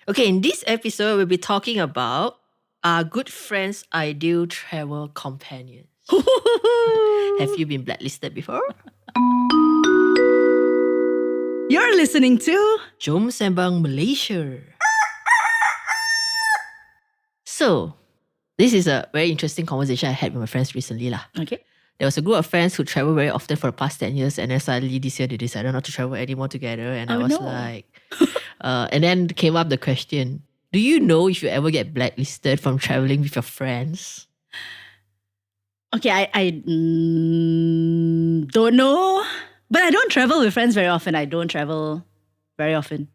Okay, in this episode, we'll be talking about our good friends' ideal travel companions. Have you been blacklisted before? You're listening to Jom Sembang, Malaysia. So, this is a very interesting conversation I had with my friends recently. Okay. There was a group of friends who travel very often for the past 10 years, and then suddenly this year they decided not to travel anymore together. And I was like, and then came up the question, do you know if you ever get blacklisted from traveling with your friends? Okay, I don't know. But I don't travel with friends very often. I don't travel very often.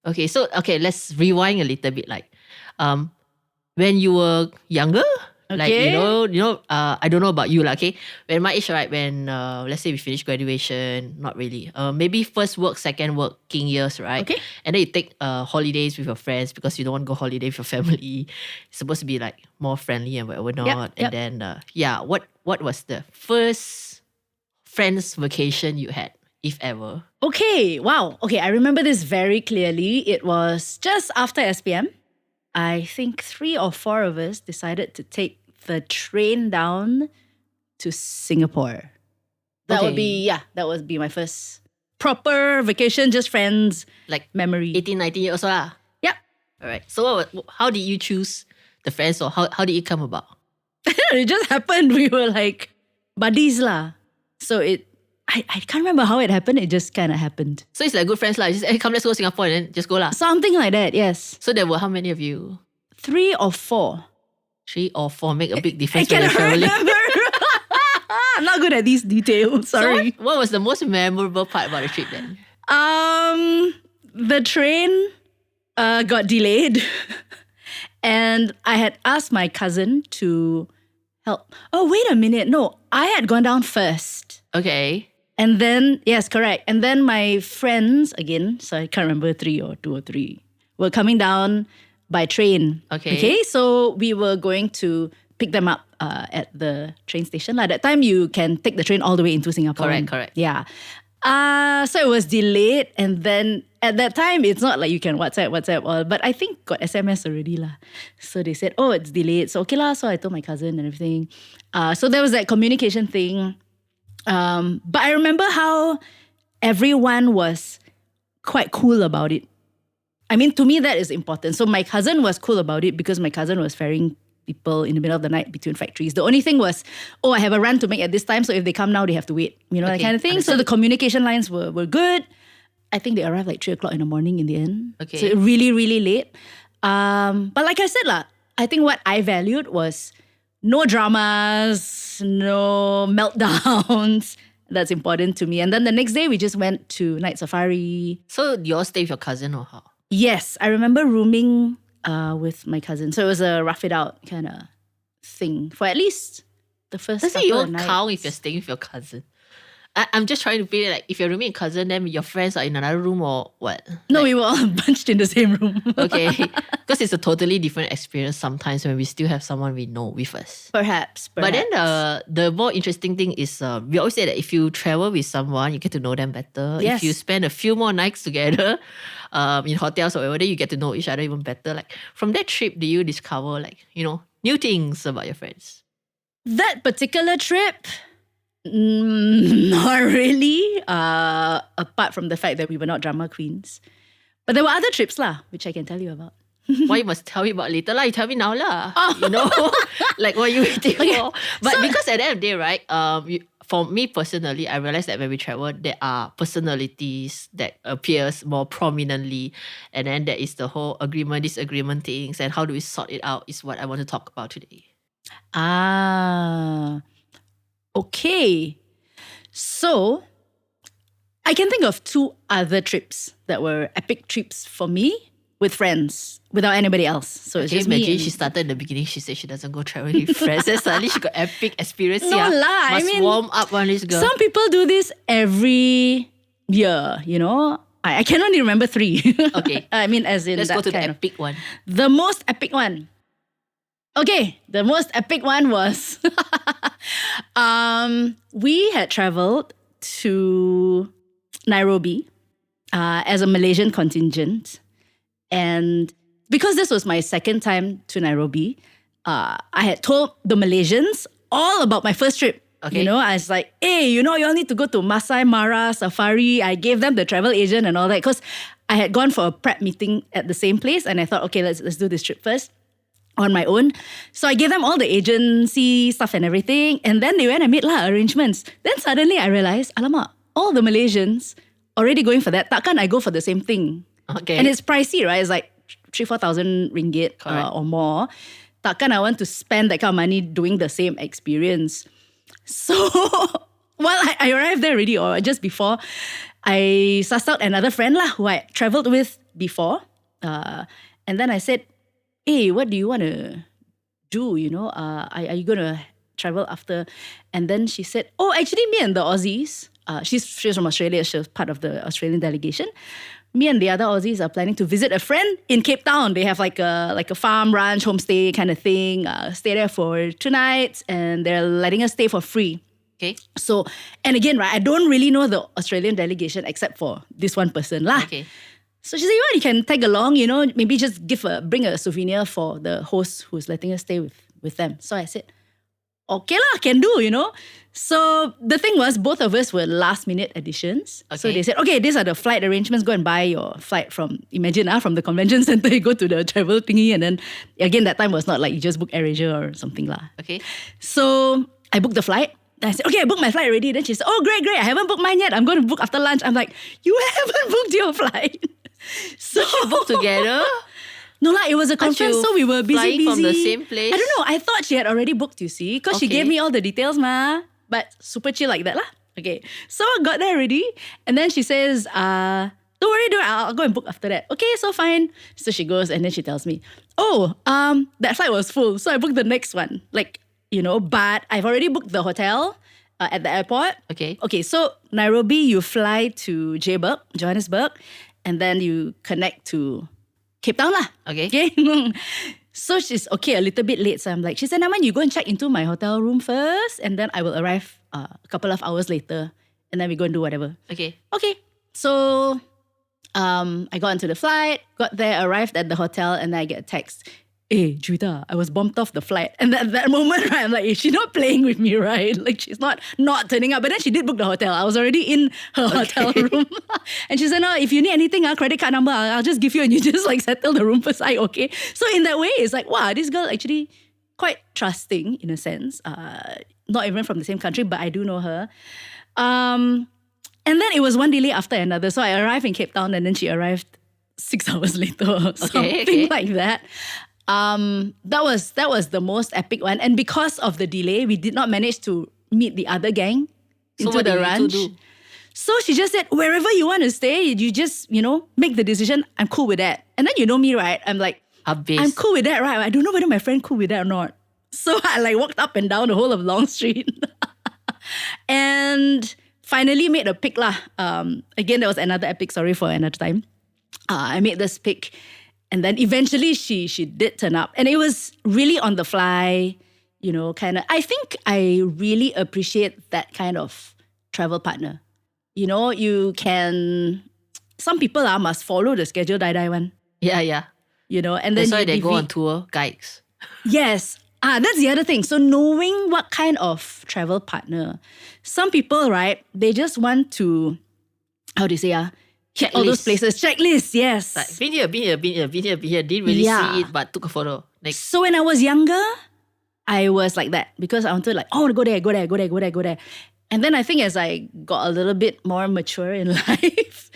Okay, so let's rewind a little bit. When you were younger, Okay. I don't know about you, okay. When my age, right, when let's say we finish graduation, not really. Maybe first work, second working years, right? Okay. And then you take holidays with your friends because you don't want to go holiday with your family. It's supposed to be like more friendly and whatever not. Yep. And then what was the first friends vacation you had, if ever? Okay, wow. Okay, I remember this very clearly. It was just after SPM. I think 3 or 4 of us decided to take the train down to Singapore. That would be my first proper vacation, just friends, Like memory. 18, 19 years old lah. Yep. All right. So how did you choose the friends, or how did it come about? It just happened. We were like buddies lah. So I can't remember how it happened. It just kind of happened. So it's like good friends lah. Just hey, come, let's go Singapore and then just go lah. Something like that, yes. So there were how many of you? 3 or 4. 3 or 4 make a big difference I when you're cannot traveling. remember. I'm not good at these details. Sorry. So what was the most memorable part about the trip then? The train got delayed, and I had asked my cousin to help. Oh, wait a minute. No, I had gone down first. Okay. And then, yes, correct. And then my friends, again, so I can't remember 3 or 2 or 3, were coming down by train. Okay. So we were going to pick them up at the train station. At that time, you can take the train all the way into Singapore. Correct. Yeah. So it was delayed. And then at that time, it's not like you can WhatsApp all. But I think got SMS already lah. So they said, oh, it's delayed. So okay lah. So I told my cousin and everything. So there was that communication thing. But I remember how everyone was quite cool about it. I mean, to me, that is important. So my cousin was cool about it because my cousin was ferrying people in the middle of the night between factories. The only thing was, I have a run to make at this time. So if they come now, they have to wait. That kind of thing. Understood. So the communication lines were good. I think they arrived like 3 o'clock in the morning in the end. Okay. So really, really late. But like I said, I think what I valued was no dramas, no meltdowns. That's important to me. And then the next day, we just went to night safari. So you all stay with your cousin or how? Yes, I remember rooming with my cousin. So it was a rough it out kind of thing for at least the first Doesn't couple you of nights. count if you're staying with your cousin? I'm just trying to feel like if you're rooming with a cousin, then your friends are in another room or what? No, we were all bunched in the same room. Okay. Because it's a totally different experience sometimes when we still have someone we know with us. Perhaps. But then the more interesting thing is we always say that if you travel with someone, you get to know them better. Yes. If you spend a few more nights together in hotels or whatever, then you get to know each other even better. Like from that trip, do you discover new things about your friends? That particular trip, not really. Apart from the fact that we were not drama queens. But there were other trips which I can tell you about. Why you must tell me about later lah? You tell me now lah. Like what you waiting for. But because at the end of the day, right? For me personally, I realized that when we travel, there are personalities that appears more prominently, and then there is the whole agreement, disagreement things, and how do we sort it out is what I want to talk about today. Okay. So, I can think of 2 other trips that were epic trips for me with friends, without anybody else. So it's just me. Imagine she started in the beginning, she said she doesn't go traveling with friends, and suddenly she got epic experience. No lah, Must warm up on this girl. Some people do this every year, I can only remember 3. Okay. I mean, as in Let's that go to the kind of. epic one. The most epic one. Okay, the most epic one was we had traveled to Nairobi as a Malaysian contingent. And because this was my second time to Nairobi, I had told the Malaysians all about my first trip. Okay. You know, I was like, hey, you know, you all need to go to Masai Mara Safari. I gave them the travel agent and all that because I had gone for a prep meeting at the same place and I thought, okay, let's do this trip first on my own. So I gave them all the agency stuff and everything. And then they went and made arrangements. Then suddenly I realized, alamak, all the Malaysians already going for that. Takkan I go for the same thing? Okay. And it's pricey, right? It's like 3,000-4,000 ringgit or more. Takkan I want to spend that kind of money doing the same experience? So while I arrived there already, or just before, I sussed out another friend who I traveled with before. And then I said, hey, what do you want to do? You know, are you going to travel after? And then she said, oh, actually me and the Aussies, she's from Australia, she was part of the Australian delegation. Me and the other Aussies are planning to visit a friend in Cape Town. They have like a farm, ranch, homestay kind of thing. Stay there for 2 nights and they're letting us stay for free. Okay. So, and again, right, I don't really know the Australian delegation except for this one person lah. Okay. So she said, you can tag along, you know, maybe just bring a souvenir for the host who's letting us stay with them. So I said, okay lah, can do, you know. So the thing was, both of us were last minute additions. Okay. So they said, okay, these are the flight arrangements. Go and buy your flight from the convention center, you go to the travel thingy. And then again, that time was not like you just book AirAsia or something lah. Okay. So I booked the flight. Then I said, okay, I booked my flight already. Then she said, oh, great. I haven't booked mine yet. I'm going to book after lunch. I'm like, you haven't booked your flight. So Book together? No lah, it was a conference, so we were busy. Flying from the same place? I don't know. I thought she had already booked, you see, because she gave me all the details, ma. But super chill like that lah. Okay, so I got there already, and then she says, don't worry, I'll go and book after that. Okay, so fine. So she goes, and then she tells me, oh, that flight was full, so I booked the next one. Like, you know, but I've already booked the hotel at the airport. Okay. Okay, so Nairobi, you fly to Johannesburg, and then you connect to Cape Town lah. Okay. So she's okay, a little bit late. So I'm like, she said, Naman, you go and check into my hotel room first, and then I will arrive a couple of hours later, and then we go and do whatever. Okay. Okay. So I got into the flight, got there, arrived at the hotel, and then I get a text. Hey, Juita, I was bumped off the flight. And at that moment, right, I'm like, she's not playing with me, right? Like, she's not turning up. But then she did book the hotel. I was already in her hotel room. And she said, no, if you need anything, credit card number, I'll just give you and you just like settle the room first. Okay. So in that way, it's like, wow, this girl actually quite trusting in a sense. Not even from the same country, but I do know her. And then it was one delay after another. So I arrived in Cape Town and then she arrived 6 hours later or something like that. That was the most epic one. And because of the delay, we did not manage to meet the other gang into the ranch. So she just said, wherever you want to stay, you just, you know, make the decision. I'm cool with that. And then you know me, right? I'm like, I'm cool with that, right? I don't know whether my friend cool with that or not. So I like walked up and down the whole of Long Street. And finally made a pick lah. Again, there was another epic story for another time. I made this pick. And then eventually she did turn up. And it was really on the fly, you know, kind of. I think I really appreciate that kind of travel partner. You know, you can, some people must follow the schedule die one. Yeah. You know, and then that's why they go on tour guides. Yes. That's the other thing. So knowing what kind of travel partner. Some people, right, they just want to, how do you say, check all those places. Checklist, yes. Like, been here. Didn't really see it, but took a photo. Next. So when I was younger, I was like that because I wanted I want to go there. And then I think as I got a little bit more mature in life,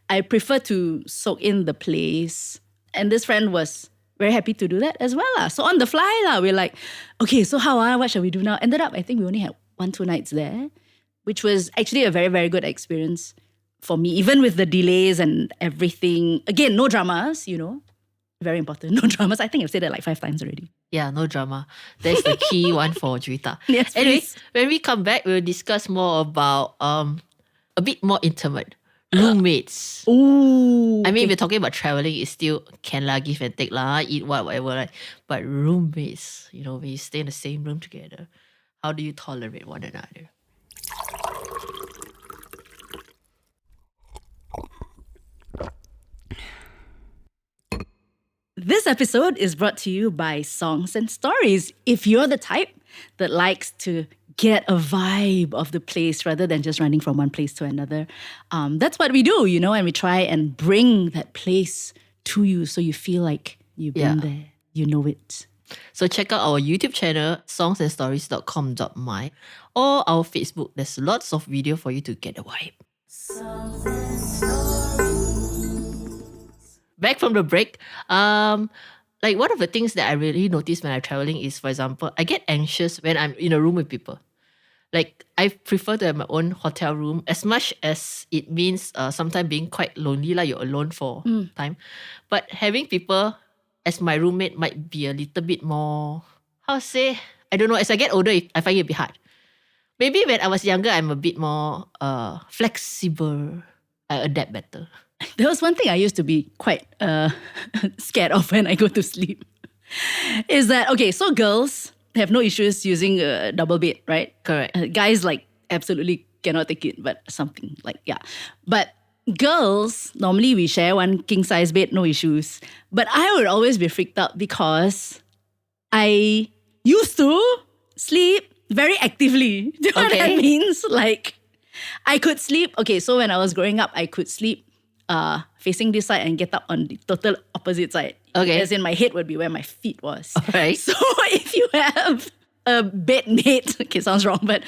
I prefer to soak in the place. And this friend was very happy to do that as well. So on the fly, we're like, okay, so how, what shall we do now? Ended up, I think we only had 1-2 nights there, which was actually a very, very good experience for me, even with the delays and everything. Again, no dramas, you know. Very important, no dramas. I think I've said that like 5 times already. Yeah, no drama. That's the key one for Juita. Yes, anyway, please. when we come back, we'll discuss more about a bit more intimate. Roommates. Ooh. I mean, if we're talking about traveling, it's still can lah, give and take lah, eat whatever. Like. But roommates, you know, when you stay in the same room together, how do you tolerate one another? This episode is brought to you by Songs and Stories. If you're the type that likes to get a vibe of the place rather than just running from one place to another, that's what we do, and we try and bring that place to you so you feel like you've been there, you know it. So check out our YouTube channel, songsandstories.com.my, or our Facebook. There's lots of video for you to get a vibe. Back from the break, like one of the things that I really notice when I'm traveling is, for example, I get anxious when I'm in a room with people. Like I prefer to have my own hotel room, as much as it means sometimes being quite lonely, like you're alone for time. But having people as my roommate might be a little bit more, how to say, I don't know, as I get older, I find it a bit hard. Maybe when I was younger, I'm a bit more flexible. I adapt better. There was one thing I used to be quite scared of when I go to sleep. Is that, okay, so girls have no issues using a double bed, right? Correct. Guys absolutely cannot take it, but something But girls, normally we share one king size bed, no issues. But I would always be freaked out because I used to sleep very actively. Do you know what that means? Like, I could sleep. Okay, so when I was growing up, I could sleep facing this side and get up on the total opposite side. Okay. As in my head would be where my feet was. Alright. So if you have a bedmate, okay, sounds wrong, but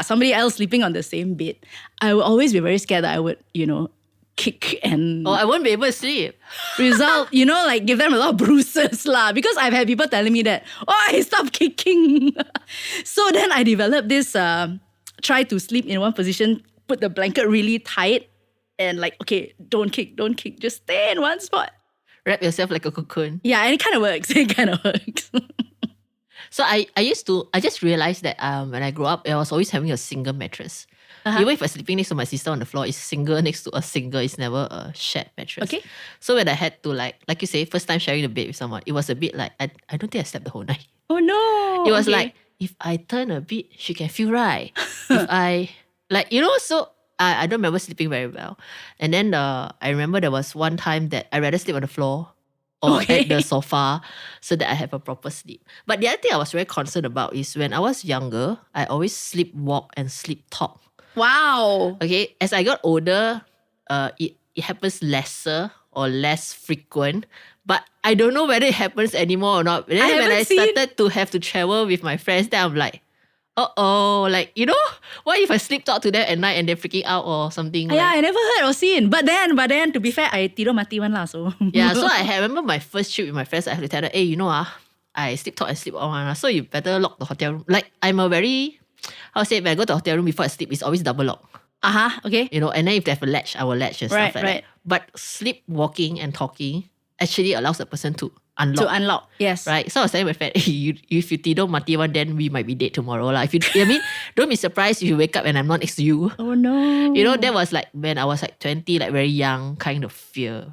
somebody else sleeping on the same bed, I would always be very scared that I would, kick and... Oh, I won't be able to sleep. result, give them a lot of bruises lah. Because I've had people telling me that, oh, stop kicking. So then I developed this, try to sleep in one position, put the blanket really tight, and okay, don't kick, just stay in one spot. Wrap yourself like a cocoon. Yeah, and it kind of works. So I just realized that when I grew up, I was always having a single mattress. Even if I'm sleeping next to my sister on the floor, it's single next to a single. It's never a shared mattress. Okay. So when I had to like you say, first time sharing the bed with someone, it was a bit like, I don't think I slept the whole night. Oh no. It was like, if I turn a bit, she can feel right. If I, so I don't remember sleeping very well. And then I remember there was one time that I rather sleep on the floor or at the sofa so that I have a proper sleep. But the other thing I was very concerned about is when I was younger, I always sleepwalk and sleep talk. Wow. Okay, as I got older, it happens lesser or less frequent. But I don't know whether it happens anymore or not. But then when I started to have to travel with my friends, then I'm like, what if I sleep talk to them at night and they're freaking out or something? Yeah, I never heard or seen. But then, to be fair, I tidur mati one lah. So yeah, so I remember my first trip with my friends. I have to tell them, hey, I sleep talk and sleep on. So you better lock the hotel room. Like I'm a very, when I go to the hotel room before I sleep, it's always double lock. Okay. And then if they have a latch, I will latch and stuff like that. But sleepwalking and talking actually allows the person to unlock. Yes. Right? So I was telling my friend, if you tidur mati one, then we might be dead tomorrow. Like, don't be surprised if you wake up and I'm not next to you. Oh no. That was like when I was like 20, like very young, kind of fear.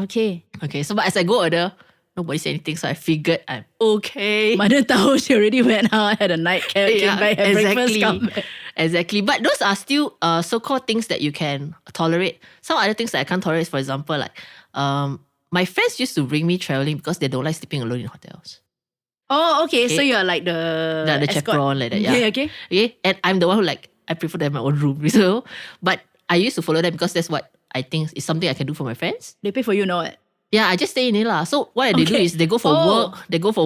Okay. So but as I go older, nobody said anything, so I figured I'm okay. Mother tahu she already went out, had a nightcap, came back, had breakfast, come back. Exactly. But those are still so-called things that you can tolerate. Some other things that I can't tolerate, for example, like my friends used to bring me traveling because they don't like sleeping alone in hotels. Oh, okay. So you're like the chaperone like that. Yeah. Okay. And I'm the one who I prefer to have my own room. So, but I used to follow them because that's what I think is something I can do for my friends. They pay for you, know it. Yeah, I just stay in it lah. So what they do is they go for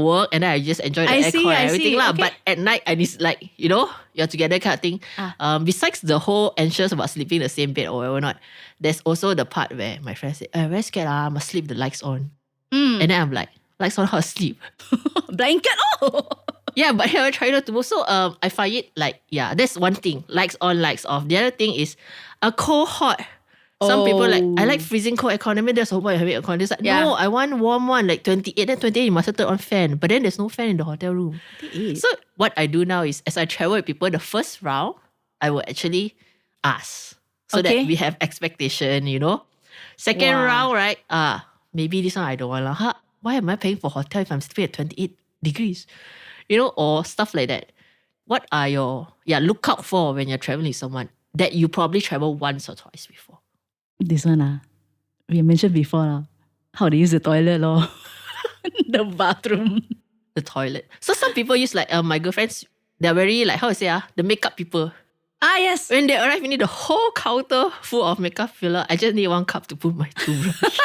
work and then I just enjoy the aircon and everything lah. Okay. But at night I need you're together kind of thing. Besides the whole anxious about sleeping in the same bed or whatever not, there's also the part where my friends say, I'm very scared I must sleep the lights on. And then I'm like, lights on, how to sleep? Blanket Yeah, but I try not to move. So I find it that's one thing. Lights on, lights off. The other thing is a cold hot. Some people I like freezing cold aircon. I mean, there's a whole point of having aircon. It's like, no, I want warm one, like 28. Then 28, you must turn on fan. But then there's no fan in the hotel room. So what I do now is, as I travel with people, the first round, I will actually ask. So that we have expectation, Second round, right? Maybe this one I don't want. Why am I paying for hotel if I'm sleeping at 28 degrees? Or stuff like that. What are your look out for when you're traveling with someone that you probably travel once or twice before? This one we mentioned before how they use the toilet The bathroom. The toilet. So some people use like my girlfriends, they're very like, how to say, the makeup people. Ah, yes. When they arrive, you need the whole counter full of makeup filler. I just need one cup to put my toothbrush.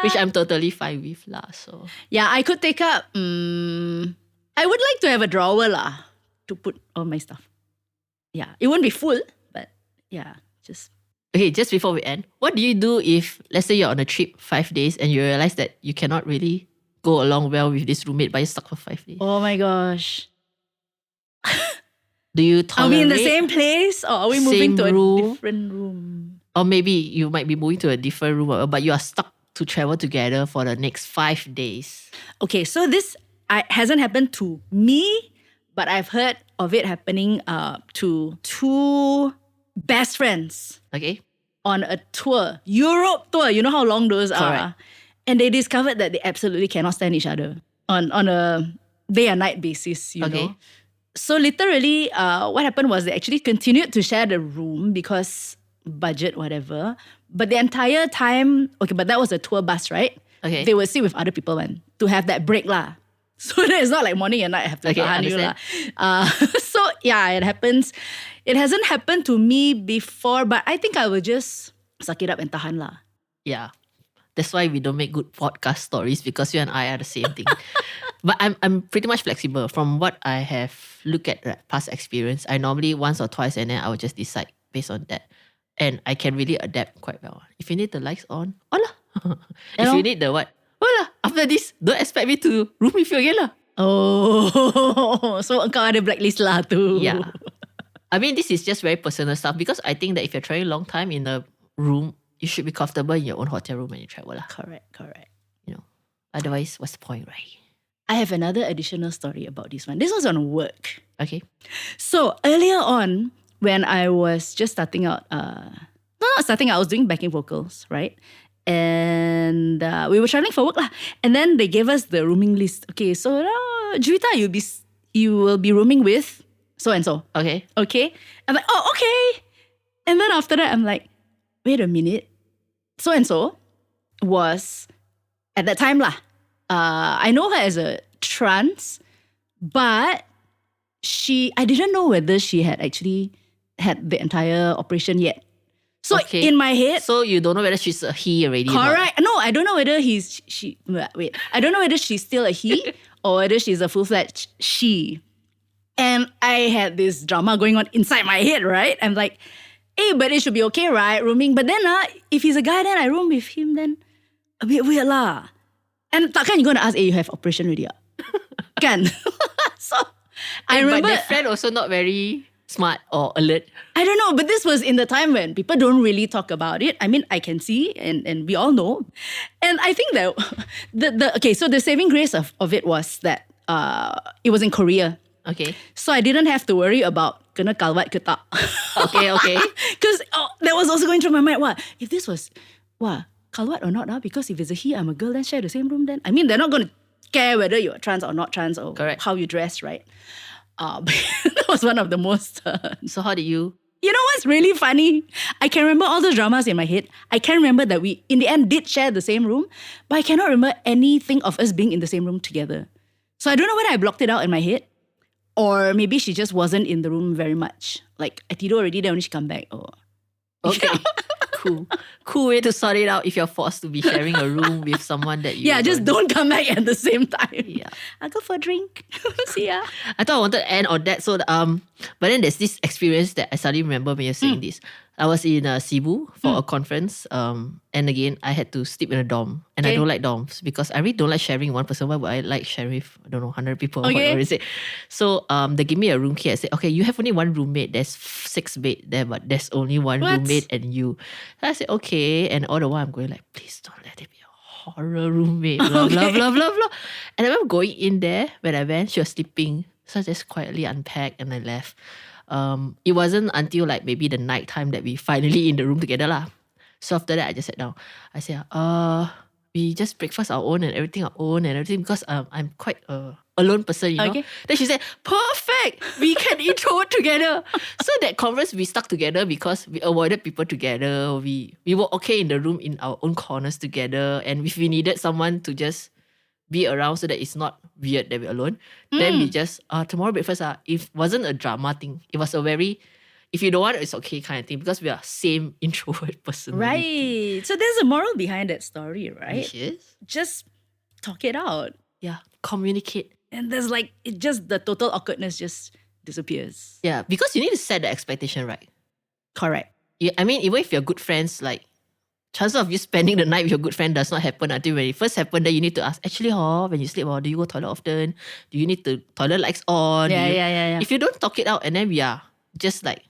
Which I'm totally fine with lah. So Yeah, I could take up. I would like to have a drawer lah to put all my stuff. Yeah, it won't be full, but yeah, just. okay, just before we end, what do you do if, let's say you're on a trip 5 days and you realize that you cannot really go along well with this roommate, but you're stuck for 5 days? Oh my gosh. Do you Are we tolerate? in the same place or are we moving Same to a room? different room? Or maybe you might be moving to a different room, but you are stuck to travel together for the next 5 days. Okay, so this hasn't happened to me, but I've heard of it happening to two best friends Okay? on a tour, Europe tour. You know how long those are? Correct. And they discovered that they absolutely cannot stand each other on a day and night basis, you Okay. know. So literally, what happened was they actually continued to share the room because budget, whatever. But the entire time, okay, but that was a tour bus, right? Okay. They would sit with other people and to have that break lah. So it's not like morning and night I have to Okay, tahan you lah. understand. So yeah, it happens. It hasn't happened to me before, but I think I will just suck it up and tahan lah. Yeah. That's why we don't make good podcast stories, because you and I are the same thing. But I'm pretty much flexible. From what I have looked at past experience, I normally once or twice and then I will just decide based on that. And I can really adapt quite well. If you need the lights on lah. If you need the what, lah. After this, don't expect me to room with you again lah. Oh, so engkau ada blacklist lah tu. Yeah. I mean, this is just very personal stuff, because I think that if you're traveling a long time in a room, you should be comfortable in your own hotel room when you travel lah. Correct. You know, otherwise, what's the point, right? I have another additional story about this one. This was on work. Okay. So earlier on, when I was just starting out, not starting out, I was doing backing vocals, right? And we were traveling for work lah. And then they gave us the rooming list. Okay, so Juwita, you will be rooming with so and so. Okay. Okay. I'm like, oh, okay. And then after that, I'm like, wait a minute. So and so was at that time lah. I know her as a trans, but I didn't know whether she had actually had the entire operation yet. So Okay. in my head, So you don't know whether she's a he already. or not. correct. No, I don't know whether wait. I don't know whether she's still a he or whether she's a full-fledged she. And I had this drama going on inside my head, right? I'm like, hey, but it should be okay, right? Rooming. But then if he's a guy, then I room with him, then a bit weird lah. And takkan you gonna ask, hey, you have operation already? Kan? So I remember. But the friend also not very smart or alert. I don't know, but this was in the time when people don't really talk about it. I mean, I can see and we all know. And I think that so the saving grace of it was that it was in Korea. Okay. So I didn't have to worry about kena kalwat ke tak. Okay. Because that was also going through my mind. If this was, kalwat or not? Because if it's a he, I'm a girl, then share the same room then. I mean, they're not going to care whether you're trans or not trans or Correct. how you dress, right? But that was one of the most... So how did you? You know what's really funny? I can remember all those dramas in my head. I can remember that we, in the end, did share the same room, but I cannot remember anything of us being in the same room together. So I don't know whether I blocked it out in my head, or maybe she just wasn't in the room very much. Like, I tidur already, then only she come back. Or Okay. Cool way to sort it out if you're forced to be sharing a room with someone that you just don't come back at the same time. Yeah. I'll go for a drink. See ya. I thought I wanted to end on that. So but then there's this experience that I suddenly remember when you're saying this. I was in Cebu for a conference. And again, I had to sleep in a dorm. And I Okay. don't like dorms because I really don't like sharing one person. Why would I like sharing with, 100 people? Or Okay. whatever is it? So they give me a room key. I said, okay, you have only one roommate. There's 6 bed there, but there's only one What? roommate and you. So I said, okay. And all the while I'm going like, please don't let it be a horror roommate. Blah, blah, blah, blah, blah. And I remember going in there when I went, she was sleeping. So I just quietly unpacked and I left. It wasn't until like maybe the night time that we finally in the room together lah. So after that, I just sat down. I said, we just breakfast our own and everything because I'm quite a alone person, you know. Okay. Then she said, perfect, we can intro together. So that conference we stuck together because we avoided people together. We were okay in the room in our own corners together, and if we needed someone to just be around so that it's not weird that we're alone. Then we just, tomorrow breakfast, it wasn't a drama thing. It was a very, if you don't want it, it's okay kind of thing because we are same introvert person. Right. So there's a moral behind that story, right? Which is? Just talk it out. Yeah, communicate. And there's like, it just, the total awkwardness just disappears. Yeah, because you need to set the expectation right. Correct. Yeah, I mean, even if you're good friends, like, chances of you spending the night with your good friend does not happen until when it first happened. Then you need to ask, actually, when you sleep, do you go toilet often? Do you need the toilet lights on? Yeah. If you don't talk it out and then we are just like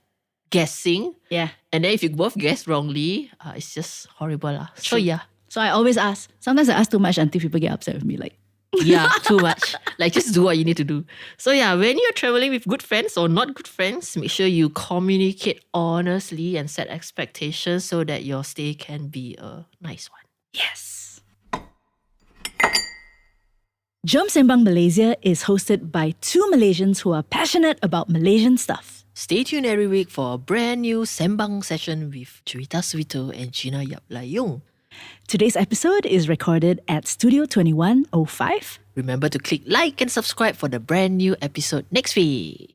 guessing, Yeah. and then if you both guess wrongly, it's just horrible. So yeah. So I always ask. Sometimes I ask too much until people get upset with me. Like, Yeah, too much. Like, just do what you need to do. So yeah, when you're traveling with good friends or not good friends, make sure you communicate honestly and set expectations so that your stay can be a nice one. yes. Jom Sembang Malaysia is hosted by two Malaysians who are passionate about Malaysian stuff. Stay tuned every week for a brand new Sembang session with Juwita Suito and Gina Yap Layung. Today's episode is recorded at Studio 2105. Remember to click like and subscribe for the brand new episode next week.